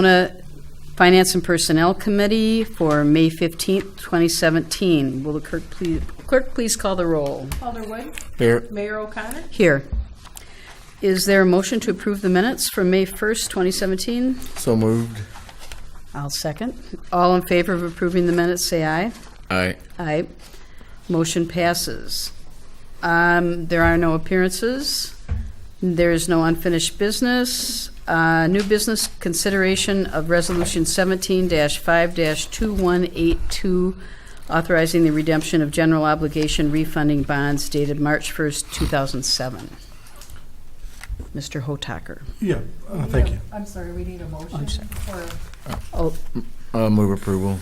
Monona Finance and Personnel Committee for May 15th, 2017. Will the clerk please call the roll? Alderwood. Here. Mayor O'Connor. Here. Is there a motion to approve the minutes for May 1st, 2017? So moved. I'll second. All in favor of approving the minutes, say aye. Aye. Aye. Motion passes. There are no appearances. There is no unfinished business. New business consideration of Resolution 17-5-2182, authorizing the redemption of general obligation refunding bonds dated March 1st, 2007. Mr. Hotaker. Yeah, thank you. I'm sorry, we need a motion. I'm sorry. Or Move approval.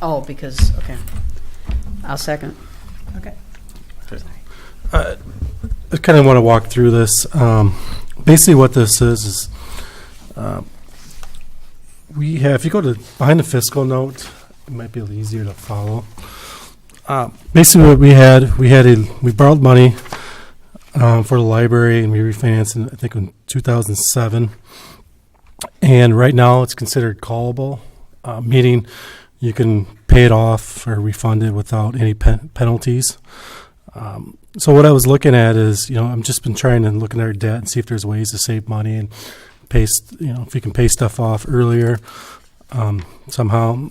Oh, because, okay. I'll second. okay. I kind of want to walk through this. Basically what this is we have, if you go to behind the fiscal note, it might be a little easier to follow. Basically what we borrowed money for the library, and we refinanced it, I think, in 2007. And right now it's considered callable, meaning you can pay it off or refund it without any penalties. So what I was looking at is, I'm just been trying to look at our debt and see if there's ways to save money and pay, if we can pay stuff off earlier somehow.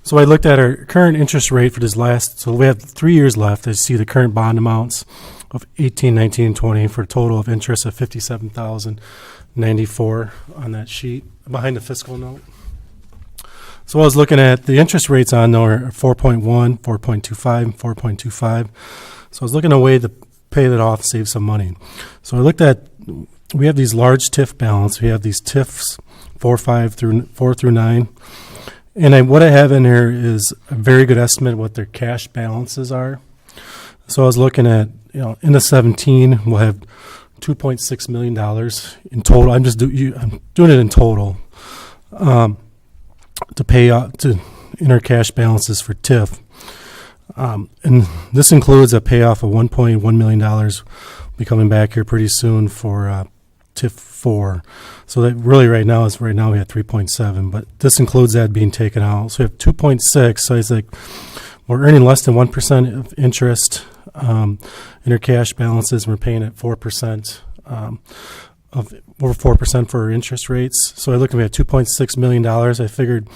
So I looked at our current interest rate for this so we have 3 years left. I see the current bond amounts of 18, 19, 20 for a total of interest of $57,094 on that sheet behind the fiscal note. So I was looking at the interest rates on there are 4.1, 4.25, 4.25. So I was looking at a way to pay that off, save some money. So I looked at, we have these large TIF balance. We have these TIFs 4 through 9. And what I have in here is a very good estimate of what their cash balances are. So I was looking at, in the 17, we'll have $2.6 million in total. I'm doing it in total to pay off in our cash balances for TIF. And this includes a payoff of $1.1 million. We'll be coming back here pretty soon for TIF 4. So that really right now we have 3.7, but this includes that being taken out. So we have 2.6. So it's like we're earning less than 1% of interest in our cash balances, and we're paying at 4% over 4% for our interest rates. So I looked at, we had $2.6 million. I figured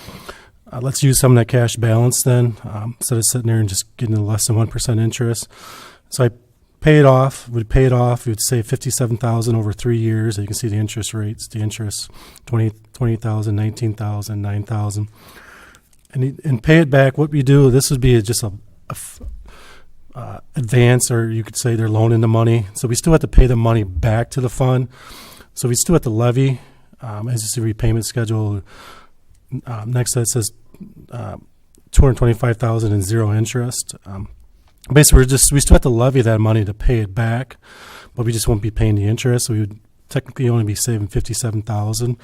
let's use some of that cash balance then, instead of sitting there and just getting less than 1% interest. So I pay it off. We'd save $57,000 over 3 years. You can see the interest rates. The interest, $20,000, $19,000, $9,000, and pay it back. What we do, this would be just a advance, or you could say they're loaning the money. So we still have to pay the money back to the fund. So we still have to levy, as you see, repayment schedule. Next that says $225,000 and zero interest. Basically, we still have to levy that money to pay it back, but we just won't be paying the interest. So we would technically only be saving $57,000,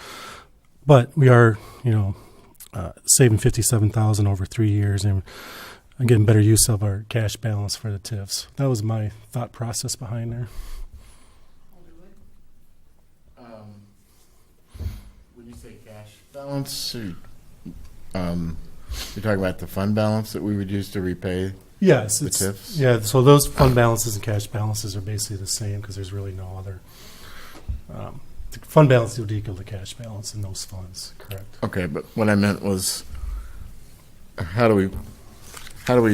but we are, saving $57,000 over 3 years and getting better use of our cash balance for the TIFs. That was my thought process behind there. When you say cash balance, you're talking about the fund balance that we would use to repay. Yes, the TIFs? Yeah, so those fund balances and cash balances are basically the same because there's really no other. The fund balance would equal the cash balance in those funds, correct? Okay, but what I meant was, how do we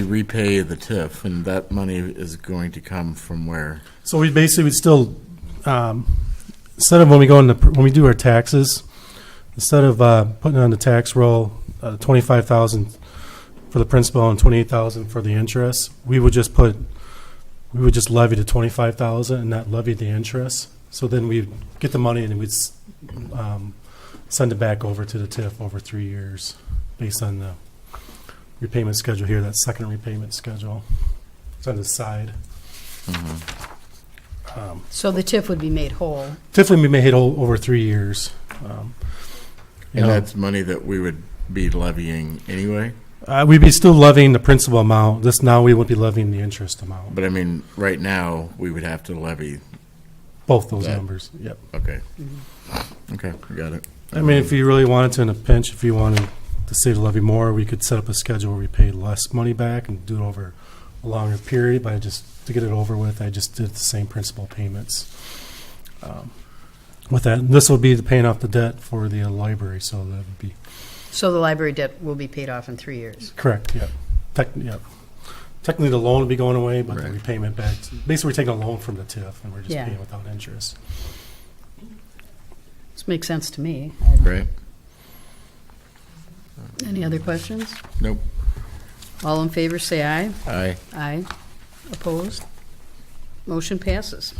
repay the TIF, and that money is going to come from where? So we basically would still, instead of when we do our taxes, instead of putting on the tax roll $25,000 for the principal and $28,000 for the interest, we would just levy the $25,000 and not levy the interest. So then we'd get the money and we'd send it back over to the TIF over 3 years based on the repayment schedule here, that second repayment schedule. It's on the side. Mm-hmm. So the TIF would be made whole. TIF would be made whole over 3 years. And that's money that we would be levying anyway? We'd be still levying the principal amount. Now we wouldn't be levying the interest amount. But I mean, right now, we would have to levy Both those that. numbers, yep. Okay. Mm-hmm. Okay, I got it. I mean, if you really wanted to in a pinch, if you wanted to save the levy more, we could set up a schedule where we pay less money back and do it over a longer period, but to get it over with, I just did the same principal payments. With that, this will be the paying off the debt for the library, so that would be So the library debt will be paid off in 3 years. correct, yeah. Technically, the loan will be going away, but the Right. repayment back, basically, we're taking a loan from the TIF, and we're just Yeah. paying without interest. This makes sense to me. Right? Any other questions? Nope. All in favor, say aye. Aye. Aye. Opposed? Motion passes.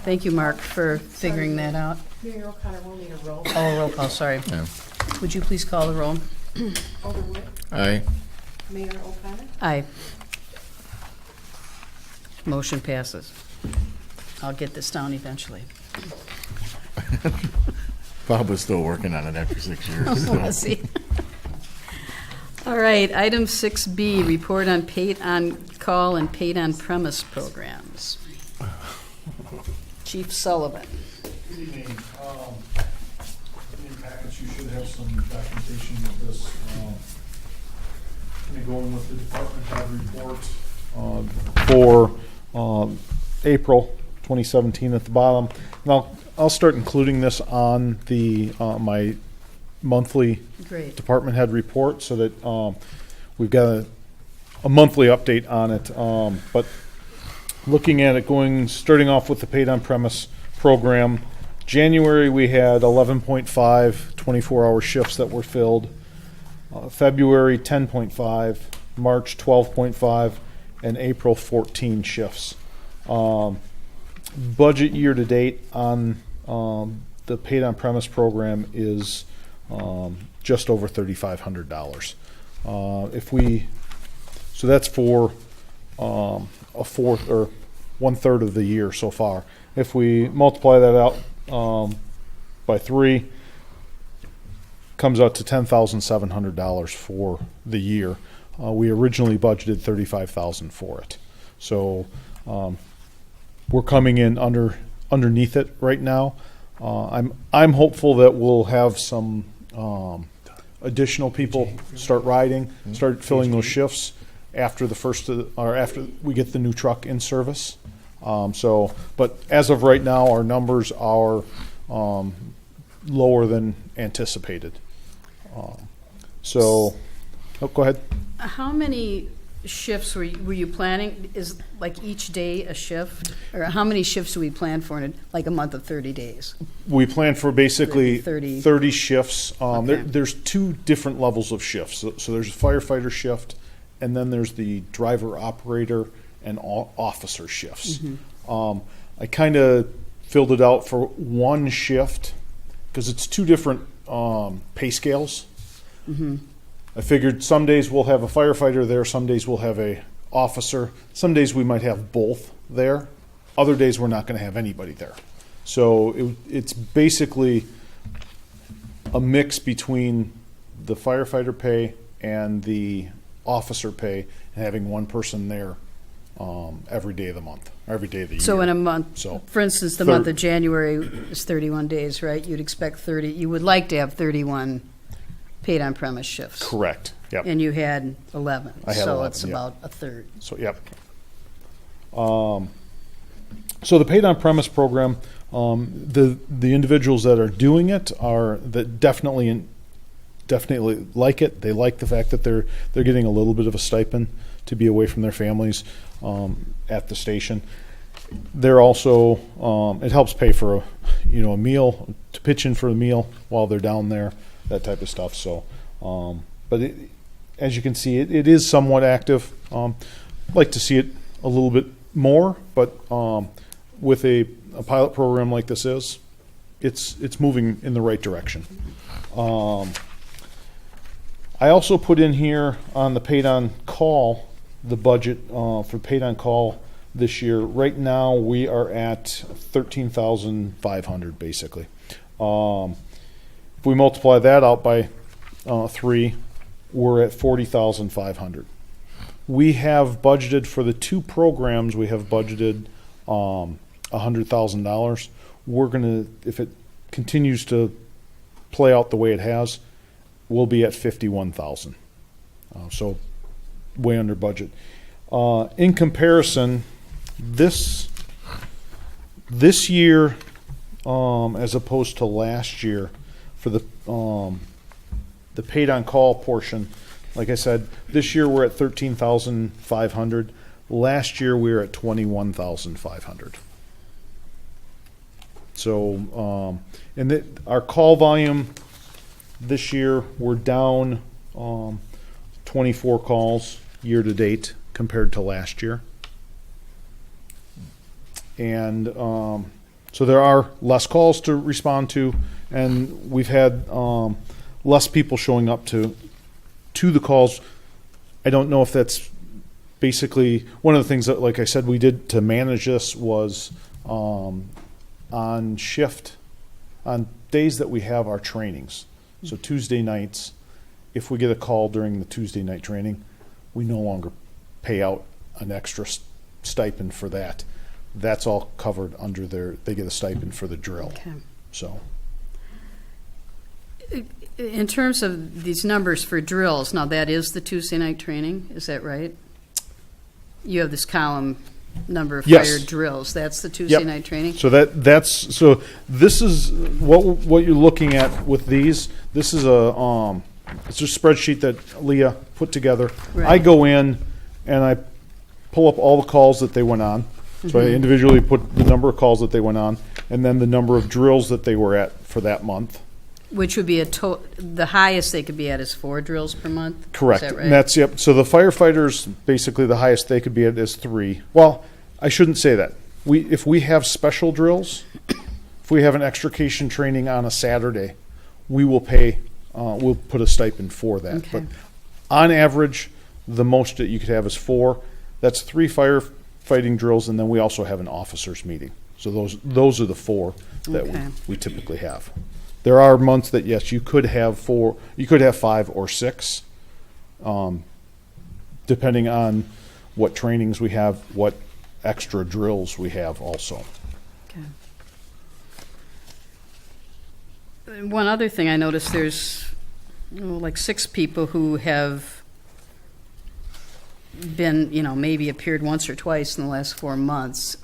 Thank you, Mark, for figuring that out. Mayor O'Connor will need a roll. Oh, roll call, sorry. Yeah. Would you please call the roll? Alderwood, Aye. Mayor O'Connor, Aye. Motion passes. I'll get this down eventually. Bob was still working on it after 6 years. so. Let's see. All right, item 6B, report on paid on call and paid on premise programs. Chief Sullivan. Good evening. In your packets, you should have some documentation of this. Going to go in with the department head report for April 2017 at the bottom. Now, I'll start including this on the my monthly Great. department head report so that we've got a monthly update on it. But looking at it, starting off with the paid on premise program, January we had 11.5 24-hour shifts that were filled. February 10.5, March 12.5, and April 14 shifts. Budget year to date on the paid on premise program is just over $3,500. So that's for a fourth or 1/3 of the year so far. If we multiply that out by 3, comes out to $10,700 for the year. We originally budgeted $35,000 for it, so we're coming in underneath it right now. I'm hopeful that we'll have some additional people start riding, start filling those shifts after after we get the new truck in service. But as of right now, our numbers are lower than anticipated. Go ahead. How many shifts were you planning? Is like each day a shift? Or how many shifts do we plan for in like a month of 30 days? We plan for basically 30. 30 shifts. Okay. There's 2 different levels of shifts. So there's a firefighter shift, and then there's the driver operator and officer shifts. I kind of filled it out for one shift because it's 2 different pay scales. I figured some days we'll have a firefighter there, some days we'll have a officer, some days we might have both there, other days we're not going to have anybody there. So it's basically a mix between the firefighter pay and the officer pay, and having one person there every day of the month, every day of the year. So in a month, So, for instance, the thir- month of January is 31 days, right? You'd expect 30, you would like to have 31 paid on premise shifts. Correct. Yep. And you had 11. I had So 11, it's yeah. about a third. So, yep. So the paid on premise program, the individuals that are doing it that definitely like it. They like the fact that they're getting a little bit of a stipend to be away from their families at the station. They're also it helps pay for a meal, to pitch in for a meal while they're down there, that type of stuff. So, but as you can see, it is somewhat active. I'd like to see it a little bit more, but with a pilot program like this it's moving in the right direction. I also put in here on the paid on call, the budget for paid on call this year. Right now we are at 13,500 basically. If we multiply that out by 3, we're at 40,500. We have budgeted for the 2 programs. We have budgeted $100,000. We're gonna, if it continues to play out the way it has, we'll be at 51,000. So way under budget. In comparison, this year, as opposed to last year, for the paid on call portion, like I said, this year we're at 13,500. Last year we were at 21,500. So, our call volume this year, we're down 24 calls year to date compared to last year. And so there are less calls to respond to, and we've had less people showing up to the calls. I don't know if that's basically one of the things that, like I said, we did to manage this was on shift, on days that we have our trainings. So Tuesday nights, if we get a call during the Tuesday night training, we no longer pay out an extra stipend for that. That's all covered under they get a stipend for the drill. Okay. So. In terms of these numbers for drills, now that is the Tuesday night training, is that right? You have this column number of Yes. fire drills. That's the Tuesday night training? So this is what you're looking at with these. This is it's a spreadsheet that Leah put together. Right. I go in and I pull up all the calls that they went on. So I individually put the number of calls that they went on, and then the number of drills that they were at for that month. Which would be the highest they could be at is 4 drills per month? Correct. Is that right? And that's, yep. So the firefighters, basically the highest they could be at is 3. Well, I shouldn't say that. If we have special drills, if we have an extrication training on a Saturday, we will pay, we'll put a stipend for that. Okay. But on average, the most that you could have is 4. That's 3 firefighting drills, and then we also have an officers meeting. So those are the 4 that Okay. we typically have. There are months that, yes, you could have 4, you could have 5 or 6, depending on what trainings we have, what extra drills we have also. Okay. One other thing I noticed, there's like 6 people who have been, maybe appeared once or twice in the last 4 months.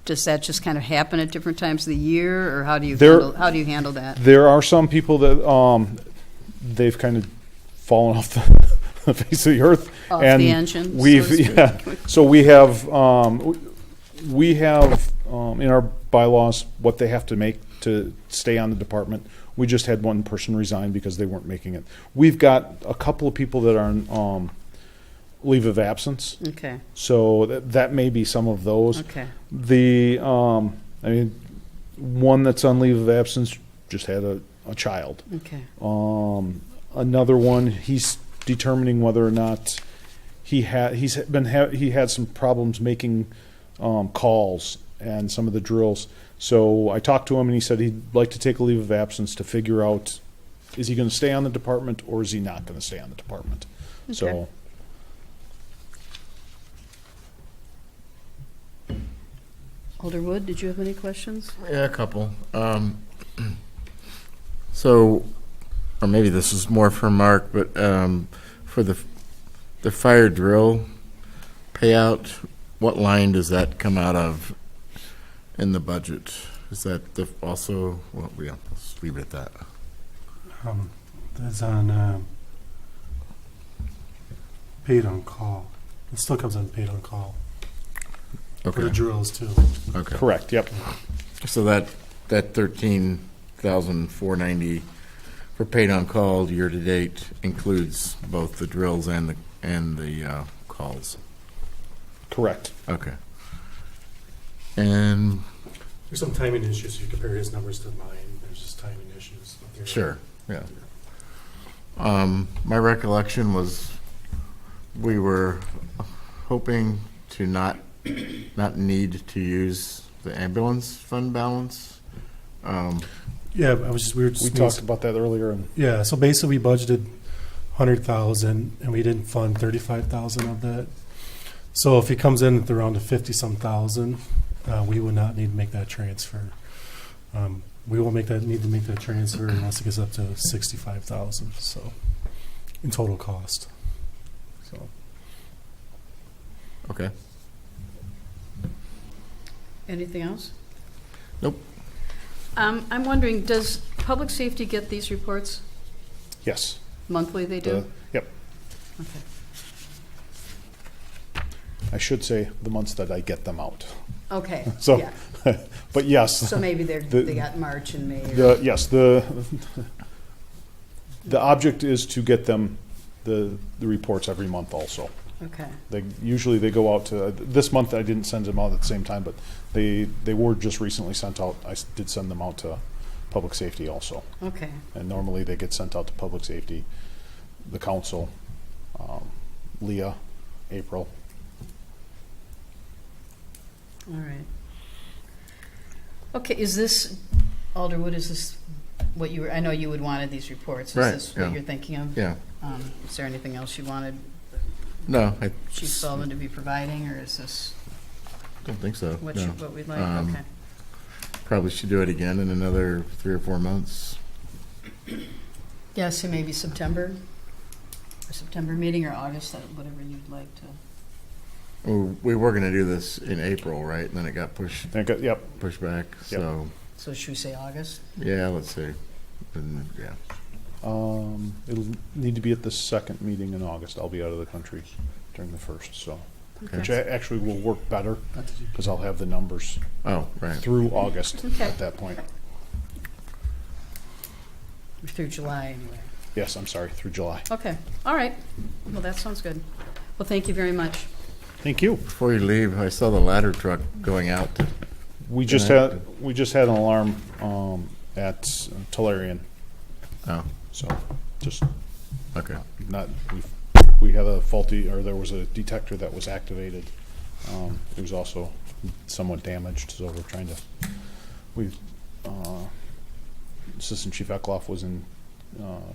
Does that just kind of happen at different times of the year, or how do you handle that? There are some people that they've kind of fallen off the face of the earth. Off and the engine, We've so to speak. yeah. So we have in our bylaws what they have to make to stay on the department. We just had one person resign because they weren't making it. We've got a couple of people that are on leave of absence. Okay, So that may be some of those. okay, One that's on leave of absence just had a child. okay, Another one, he's determining whether or not he had some problems making calls and some of the drills. So I talked to him and he said he'd like to take a leave of absence to figure out, is he going to stay on the department or is he not going to stay on the department? Okay. So. Alderwood, did you have any questions? Yeah, a couple. So, or maybe this is more for Mark, but for the fire drill payout, what line does that come out of in the budget? Is that also? Well, yeah, let's leave it at that. That's on paid on call. It still comes on paid on call for the Okay. drills too. Okay. Correct, yep. So that 13,490 for paid on call year to date includes both the drills and the calls. Correct. Okay. And There's some timing issues. You compare his numbers to mine. There's just timing issues. sure, yeah. My recollection was we were hoping to not need to use the ambulance fund balance. Yeah, we were We talked about that earlier. And Yeah, so basically we budgeted 100,000 and we didn't fund 35,000 of that. So if he comes in at around the 50-some thousand, we would not need to make that transfer. we won't need to make that transfer unless it gets up to 65,000. So in total cost. So Okay. Anything else? Nope. I'm wondering, does public safety get these reports Yes. monthly? They do? Yep. Okay. I should say the months that I get them out. Okay, So, yeah. but yes. So maybe the- they got March and May. Or, The object is to get them the reports every month also. okay, They go out to, this month I didn't send them out at the same time, but they were just recently sent out. I did send them out to public safety also. okay. And normally they get sent out to public safety, the council, Leah, April. All right. Okay, is this, Alderwood, is this what you were, I know you would wanted these reports. Is Right, this yeah. what you're thinking of? Yeah. Is there anything else you wanted No, I Chief Sullivan to be providing, or is this don't think so. what, No. what we'd like? Um, Okay. Probably should do it again in another 3 or 4 months. Yeah, so maybe September, or September meeting, or August, whatever you'd like to. We were going to do this in April, right? And then it got pushed Yep. back. So, So should we say August? yeah, let's see. And, yeah. It'll need to be at the second meeting in August. I'll be out of the country during the first, so. Which actually will work better, because I'll have the numbers Oh, right. through August Okay. at that point. Through July, anyway. Yes, I'm sorry, through July. Okay, all right. Well, that sounds good. Well, thank you very much. Thank you. Before you leave, I saw the ladder truck going out. We just had an alarm at Tellurian, Oh, so just okay. not, we had a faulty, or there was a detector that was activated. It was also somewhat damaged, so we're trying to, Assistant Chief Eckloff was in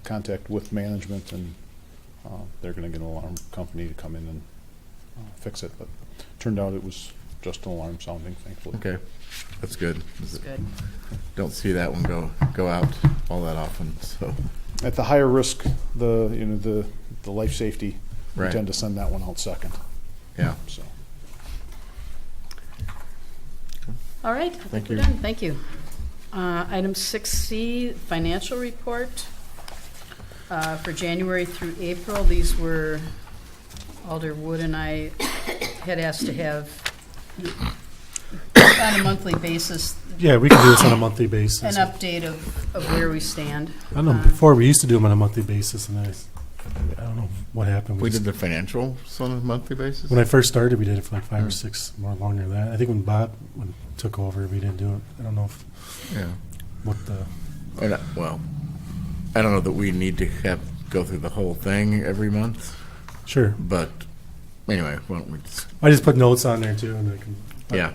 contact with management, and they're gonna get an alarm company to come in and fix it, but turned out it was just an alarm sounding, thankfully. Okay. That's good. That's good. Don't see that one go out all that often, so. At the higher risk, the life safety, we Right. tend to send that one out second, Yeah. so. All right. I Thank think we're you. done. Thank you. Item 6C, financial report for January through April. These were, Alder Wood and I had asked to have on a monthly basis Yeah, we can do this on a monthly basis. an update of where we stand. I don't know, before we used to do them on a monthly basis, and I don't know what happened. We just- did the financials on a monthly basis? When I first started, we did it for like 5 or 6 more longer than that. I think when Bob took over, we didn't do it. I don't know Yeah. what the, Well, I don't know that we need to go through the whole thing every month, sure. but anyway, why don't we just, I just put notes on there too, and I can. yeah.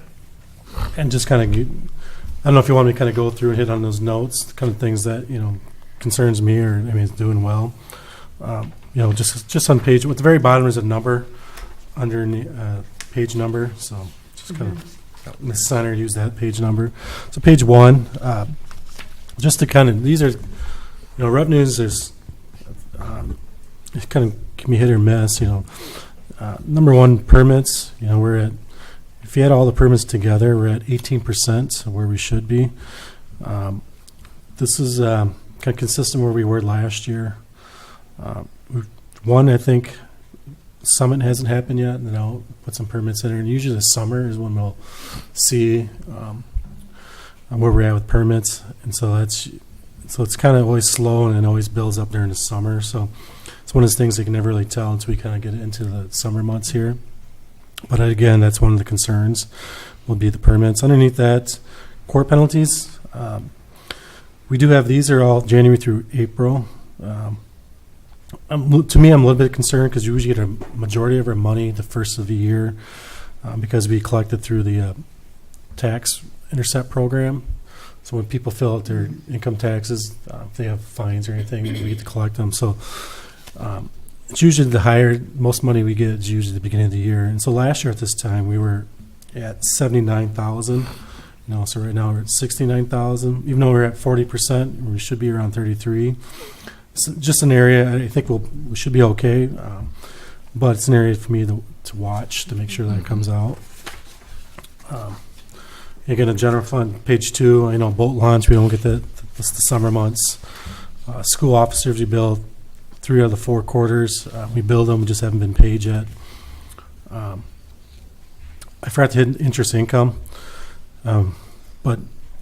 And just kind of, I don't know if you want me to kind of go through and hit on those notes, kind of things that, concerns me, or, it's doing well. Just on page, at the very bottom is a number under page number, so just kind of in the center, use that page number. So page 1, just to kind of, these are, revenues, there's, it kind of can be hit or miss, number 1, permits, we're at, if you add all the permits together, we're at 18% of where we should be. This is kind of consistent where we were last year. One, I think, Summit hasn't happened yet, and then I'll put some permits in there. And usually the summer is when we'll see where we're at with permits, and so it's kind of always slow, and it always builds up during the summer. So it's one of those things you can never really tell until we kind of get into the summer months here. But again, that's one of the concerns, will be the permits. Underneath that, court penalties. We do have, these are all January through April. To me, I'm a little bit concerned because you usually get a majority of our money the first of the year because we collect it through the tax intercept program. So when people fill out their income taxes, if they have fines or anything, we get to collect them. So it's usually most money we get is usually the beginning of the year. And so last year at this time, we were at $79,000 No, so right now we're at 69,000. Even though we're at 40%, we should be around 33. It's just an area I think we should be okay, but it's an area for me to watch to make sure that it comes out. Again, the general fund, page 2. I know boat launch, we don't get that. That's the summer months. School officers, we bill 3 out of the 4 quarters. We build them, we just haven't been paid yet. I forgot to hit interest income, but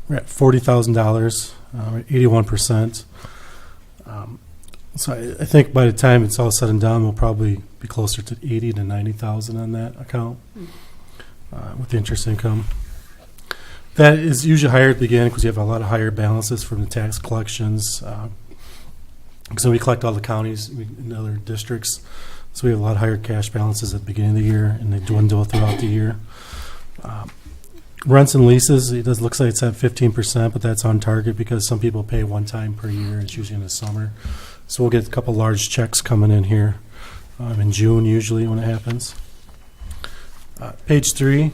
we're at $40,000, 81%. So I think by the time it's all said and done, we'll probably be closer to 80 to 90,000 on that account with interest income. That is usually higher at the beginning because you have a lot of higher balances from the tax collections. So we collect all the counties and other districts. So we have a lot higher cash balances at the beginning of the year, and they dwindle throughout the year. Rents and leases, it looks like it's at 15%, but that's on target because some people pay one time per year. It's usually in the summer. So we'll get a couple large checks coming in here in June usually when it happens. Page 3,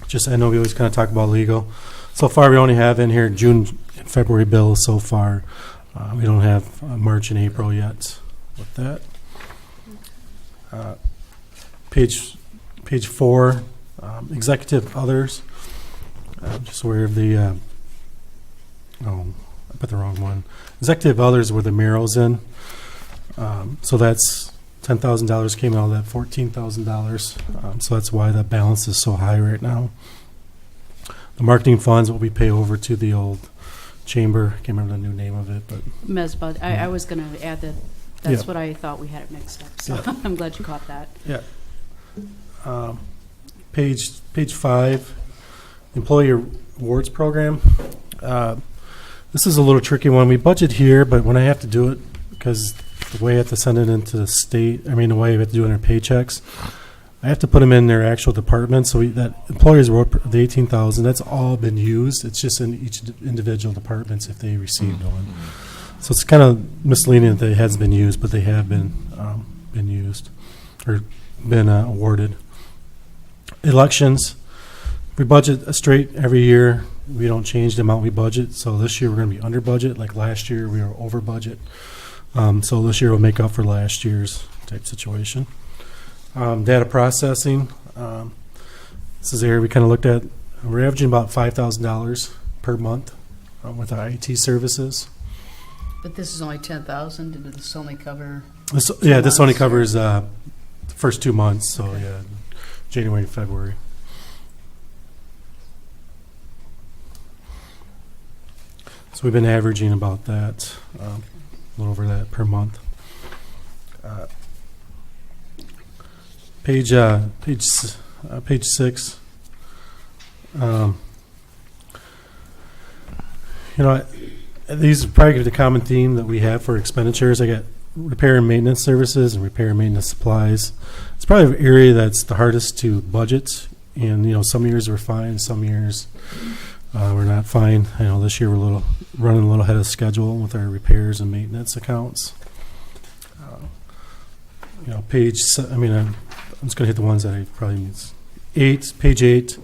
just I know we always kind of talk about legal. So far we only have in here June and February bills so far. We don't have March and April yet with that. Page 4, executive others. Just where the I put the wrong one. Executive others where the Merrill's in. So that's $10,000 came out of that $14,000. So that's why that balance is so high right now. The marketing funds, what we pay over to the old chamber. I can't remember the new name of it, but Mesbud, I was going to add that. That's Yeah. what I thought we had it mixed up. So Yeah. I'm glad you caught that. yeah. Page 5, employee awards program. This is a little tricky one. We budget here, but when I have to do it, because the way I have to send it into the state, the way I have to do it in their paychecks, I have to put them in their actual department. So that employees award, the 18,000, that's all been used. It's just in each individual departments if they received one. So it's kind of misleading that it hasn't been used, but they have been used or been awarded. Elections, we budget a straight every year. We don't change the amount we budget. So this year we're going to be under budget. Like last year we were over budget. So this year we'll make up for last year's type situation. Data processing. This is the area we kind of looked at. We're averaging about $5,000 per month with our IT services. But this is only 10,000. Did this only cover? This months, only or- covers the first 2 months. So yeah, January and February. So we've been averaging about that, a little over that per month. Page 6. These are probably the common theme that we have for expenditures. I got repair and maintenance services and repair and maintenance supplies. It's probably an area that's the hardest to budget. And some years we're fine, some years we're not fine. I know this year we're running a little ahead of schedule with our repairs and maintenance accounts. I'm just going to hit the ones that I probably need. Page 8.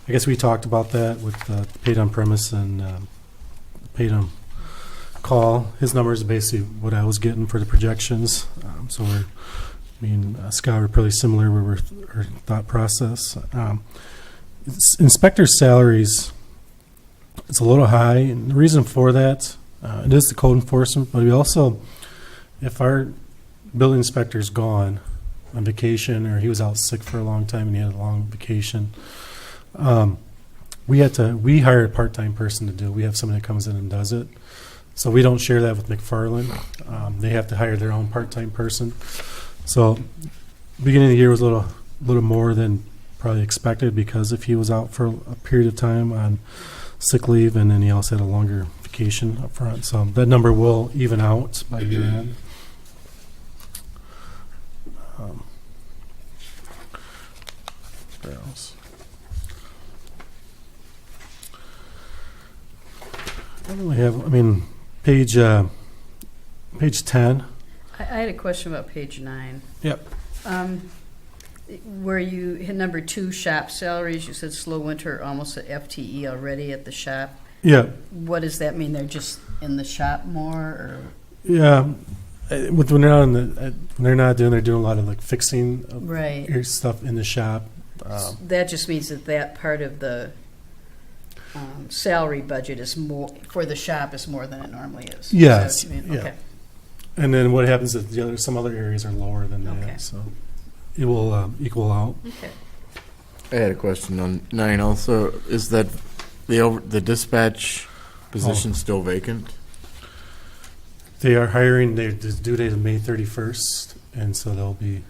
I guess we talked about that with paid on premise and paid on call. His numbers are basically what I was getting for the projections. So Scott, we're pretty similar with our thought process. Inspector salaries, it's a little high. And the reason for that, it is the code enforcement, but we also, if our building inspector's gone on vacation or he was out sick for a long time and he had a long vacation, we hire a part-time person to do it. We have somebody that comes in and does it. So we don't share that with McFarland. They have to hire their own part-time person. So beginning of the year was a little more than probably expected because if he was out for a period of time on sick leave and then he also had a longer vacation up front. So that number will even out by year end. Where else? I don't really have, page 10. I had a question about page 9. Yep. Where you hit number 2, shop salaries, you said slow winter, almost at FTE already at the shop. Yeah, What does that mean? They're just in the shop more, or? yeah. When they're not they're doing a lot of like fixing of Right. your stuff in the shop. That just means that part of the salary budget is more, for the shop, is more than it normally is. Yes, Is that what you mean? yeah. Okay. And then what happens is some other areas are lower than that, Okay. so it will equal out. Okay. I had a question on 9 also. Is that the dispatch position still vacant? They are hiring. Their due date is May 31st, and so they'll be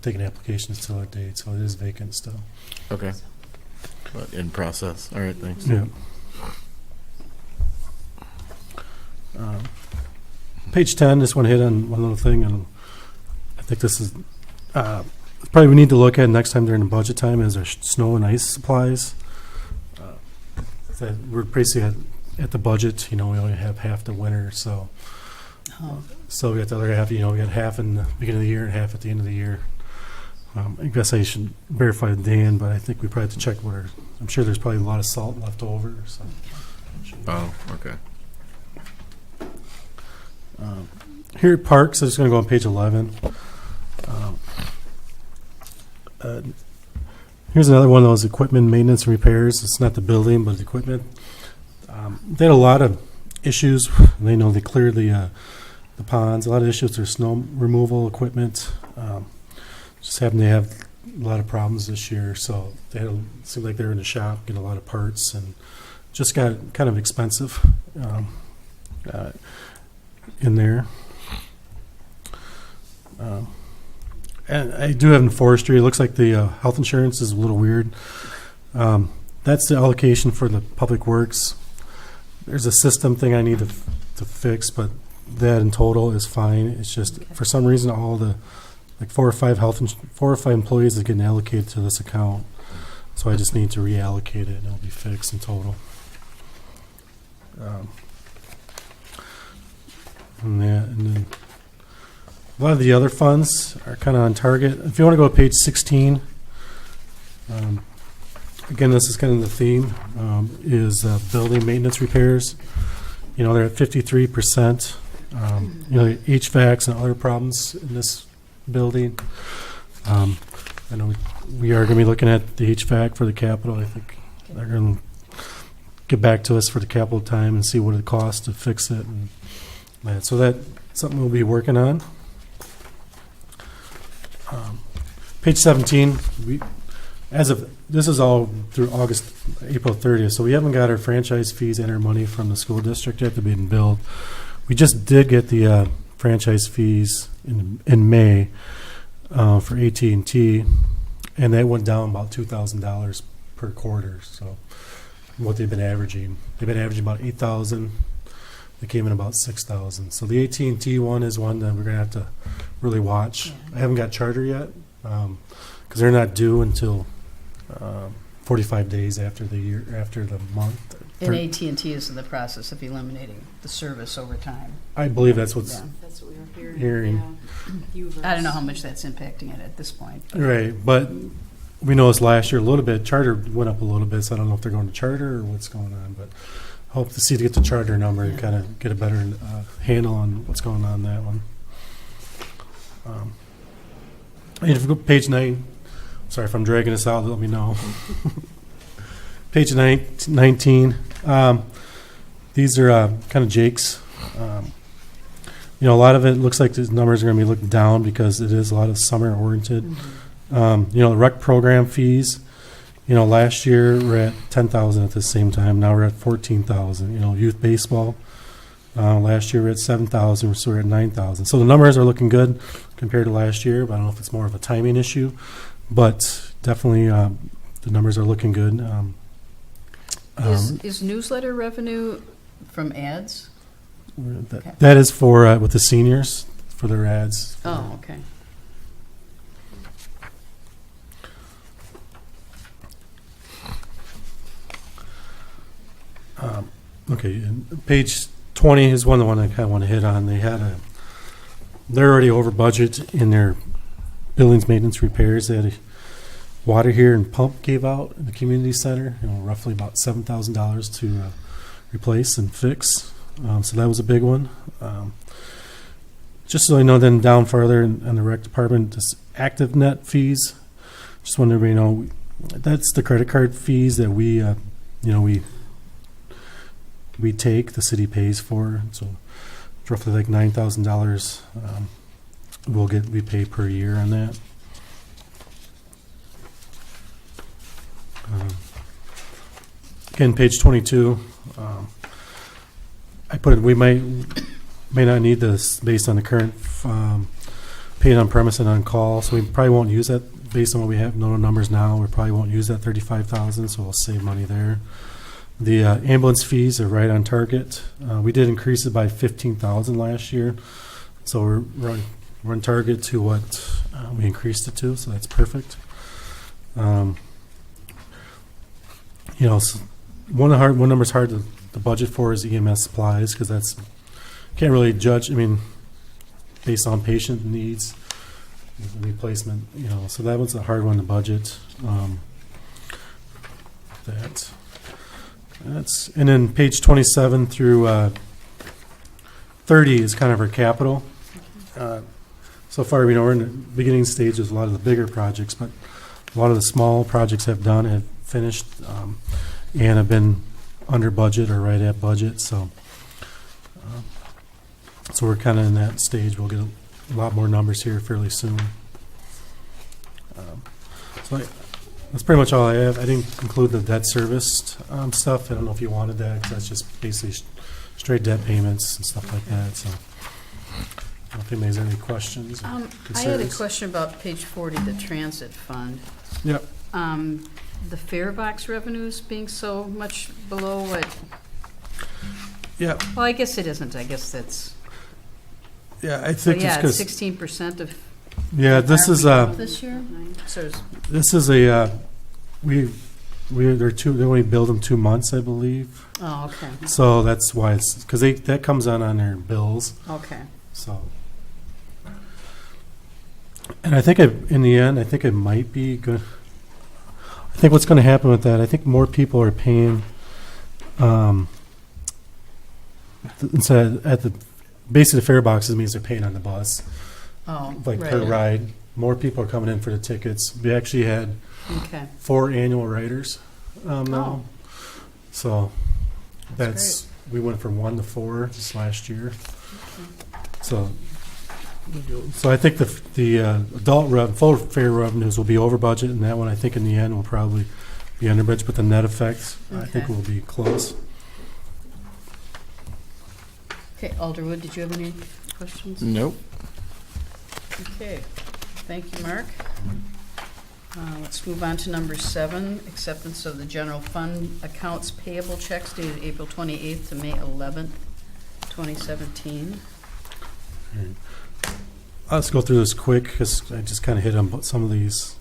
taking applications till that date. So it is vacant still. Okay. But in process. All right, thanks. Yeah. Page 10, just want to hit on one little thing, and I think this is probably we need to look at next time during the budget time is our snow and ice supplies. That we're basically at the budget, we only have half the winter, so Oh, we got the other half, we got half in the beginning of the year and half at the end of the year. I guess I should verify with Dan, but I think we probably have to check I'm sure there's probably a lot of salt left over, so. Oh, okay. Here at Parks, I'm just going to go on page 11. Here's another one of those equipment maintenance and repairs. It's not the building, but the equipment. They had a lot of issues. They cleared the ponds. A lot of issues with their snow removal equipment. Just happened to have a lot of problems this year. So it seemed like they were in the shop getting a lot of parts, and just got kind of expensive in there. And I do have in forestry. It looks like the health insurance is a little weird. That's the allocation for the public works. There's a system thing I need to fix, but that in total is fine. It's just for some reason all the four or five employees are getting allocated to this account. So I just need to reallocate it, and it'll be fixed in total. And then a lot of the other funds are kind of on target. If you want to go to page 16, again, this is kind of the theme, is building maintenance repairs. They're at 53%. HVACs and other problems in this building. I know we are going to be looking at the HVAC for the capital. I think they're going to get back to us for the capital time and see what it costs to fix it. And so that's something we'll be working on. Page 17, this is all through April 30th, so we haven't got our franchise fees and our money from the school district yet to be billed. We just did get the franchise fees in May for AT&T, and that went down about $2,000 per quarter. So what they've been averaging about $8,000. They came in about $6,000. So the AT&T one is one that we're going to have to really watch. Yeah. I haven't got Charter yet because they're not due until 45 days after the month. and AT&T is in the process of eliminating the service over time. I believe that's what's Yeah. That's what we were hearing. Yeah. I don't know how much that's impacting it at this point. but- Right, but we noticed last year a little bit. Charter went up a little bit, so I don't know if they're going to Charter or what's going on, but hope to get the Charter number and kind of get a better handle on what's going on in that one. And if we go to page 9, sorry if I'm dragging this out, let me know. Page 19, these are kind of Jake's. A lot of it looks like the numbers are going to be looking down because it is a lot of summer oriented. The rec program fees, last year we're at 10,000 at the same time. Now we're at 14,000. Youth baseball, last year we're at 7,000, so we're at 9,000. So the numbers are looking good compared to last year, but I don't know if it's more of a timing issue. But definitely the numbers are looking good. Is newsletter revenue from ads? That is for with the seniors for their ads. Oh, okay. Okay, and page 20 is one I kind of want to hit on. They're already over budget in their buildings maintenance repairs. They had a water here and pump gave out in the community center, roughly about $7,000 to replace and fix. So that was a big one. Just so you know, then down further in the rec department, just active net fees. Just want everybody to know that's the credit card fees that we take, the city pays for. So it's roughly like $9,000 we pay per year on that. Again, page 22. I put it. We may not need this based on the current paid on premise and on call, so we probably won't use that based on what we have. No numbers now. We probably won't use that $35,000, so we'll save money there. The ambulance fees are right on target. We did increase it by $15,000 last year, so we're on target to what we increased it to. So that's perfect. One number's hard to budget for is EMS supplies, because that's can't really judge. I mean, based on patient needs, replacement. So that was a hard one to budget. And then page 27 through 30 is kind of our capital. So far, we're in the beginning stage of a lot of the bigger projects, but a lot of the small projects have finished, and have been under budget or right at budget. So we're kind of in that stage. We'll get a lot more numbers here fairly soon. That's pretty much all I have. I didn't include the debt service stuff. I don't know if you wanted that, 'cause that's just basically straight debt payments and stuff like that. So I don't know if anybody has any questions or I had a concerns? question about page 40, the transit fund. Yep. The fare box revenues being so much below what, Yeah. well, I guess it isn't. I guess that's, Yeah, I so think yeah, it's it's 16% of. yeah, this is This year? So it's- this is a they only build them 2 months, I believe. oh, okay, So that's why it's because that comes on their bills. okay. So, and I think in the end, I think it might be good. I think what's going to happen with that, I think more people are paying instead at the basically the fare boxes means they're paying on the bus, Oh, like per right, ride. More people are coming in for the tickets. We actually had okay. 4 annual riders now. Oh. So that's we went from 1 to 4 this last year. So I think the adult full fare revenues will be over budget, and that one I think in the end will probably be under budget, but the net effects I think Okay. will be close. Okay, Alderwood, did you have any questions? Nope. Okay, thank you, Mark. Let's move on to number 7, acceptance of the general fund accounts payable checks dated April 28th to May 11th, 2017. Let's go through this quick because I just kind of hit on some of these.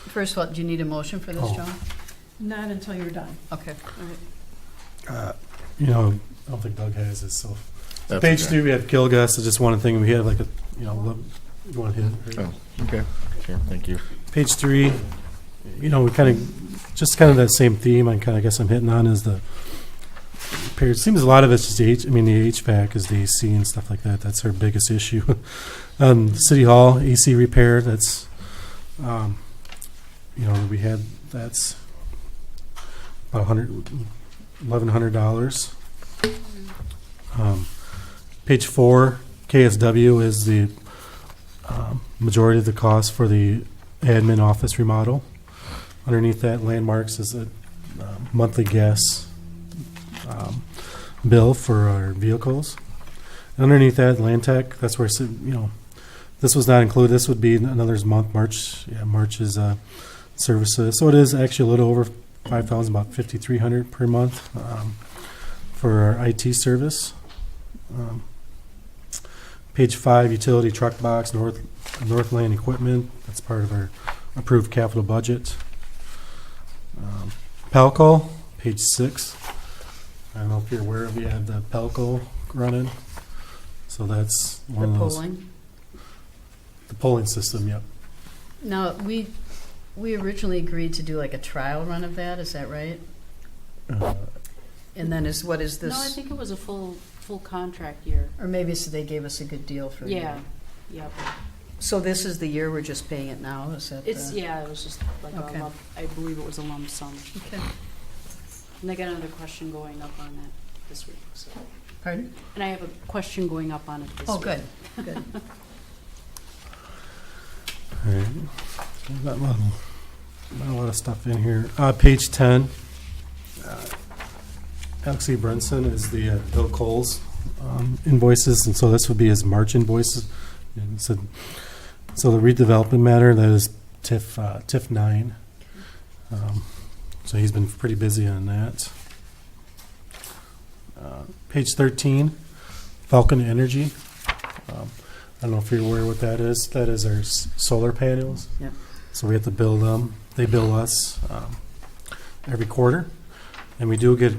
First of all, do you need a motion for this, Oh. John? Not until you're done. Okay, all right. I don't think Doug has this. So That's page okay. 3, we have Kilgus. It's just one thing. We have like a you want to hit it? Right? Oh, okay. Sure, thank you. Page 3, we kind of just kind of that same theme. I kind of guess I'm hitting on is the repair. It seems a lot of it's just the HVAC is the AC and stuff like that. That's our biggest issue. City Hall AC repair. That's we had that's about $1,100. Page 4, KSW is the majority of the cost for the admin office remodel. Underneath that, landmarks is a monthly gas bill for our vehicles. And underneath that, Landtech, that's where this was not included. This would be another month, March. Yeah, March is services. So it is actually a little over $5,000, about $5,300 per month for our IT service. Page 5, utility truck box, Northland equipment. That's part of our approved capital budget. Pelco, page 6. I don't know if you're aware of, we have the Pelco running. So that's The one of those. polling? The polling system, yep. Now, we originally agreed to do like a trial run of that, is that right? And then what is this? No, I think it was a full contract year. Or maybe so they gave us a good deal for a Yeah, year. yep. So this is the year we're just paying it now, is that? It's, yeah, it was just like Okay. a lump, I believe it was a lump sum. Okay. And I got another question going up on that this week, so. Pardon? And I have a question going up on it this week. Oh, good, good. All right. So we've got a lot of stuff in here. Page 10. Alex E. Brunson is the Bill Coles invoices, and so this would be his March invoices. And so the redevelopment matter, that is TIF 9. So he's been pretty busy on that. Page 13, Falcon Energy. I don't know if you're aware what that is. That is our solar panels. Yep. So we have to bill them. They bill us every quarter, and we do get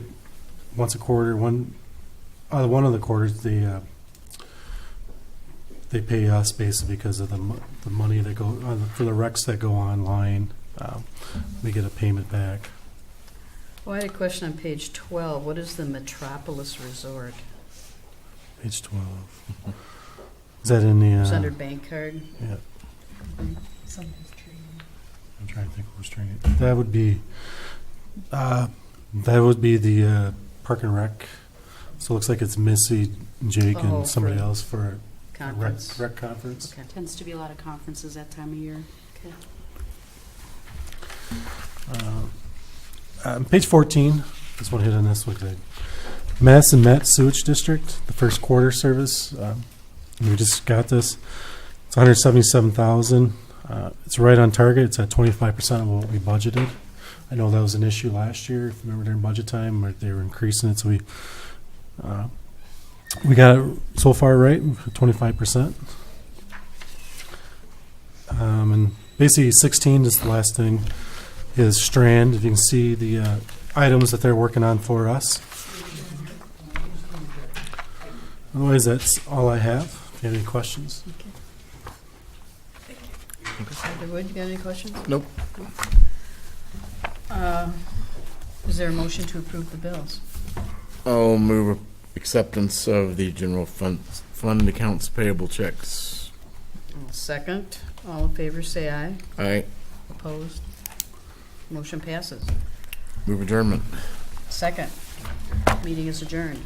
once a quarter. One of the quarters they pay us basically because of the money that go for the recs that go online. We get a payment back. Well, I had a question on page 12. What is the Metropolis Resort? Page 12. Is that in the? It's under bank card. Yeah, Somebody's training. I'm trying to think who's training. That would be the Park and Rec. So it looks like it's Missy, Jake, Oh, and somebody for else for a Conference. rec conference. Okay. Tends to be a lot of conferences that time of year. Page 14. Just want to hit on this one. Madison Met Sewage District, the first quarter service. We just got this. It's $177,000. It's right on target. It's at 25% of what we budgeted. I know that was an issue last year. If you remember during budget time, they were increasing it, so we got it so far right, 25%. And basically 16 is the last thing, is Strand. If you can see the items that they're working on for us. Otherwise, that's all I have. If you have any questions. Dr. Wood, you got any questions? Nope. Is there a motion to approve the bills? I'll move acceptance of the general fund accounts payable checks. Second. All in favor, say aye. Aye. Opposed? Motion passes. Move adjournment. Second. Meeting is adjourned.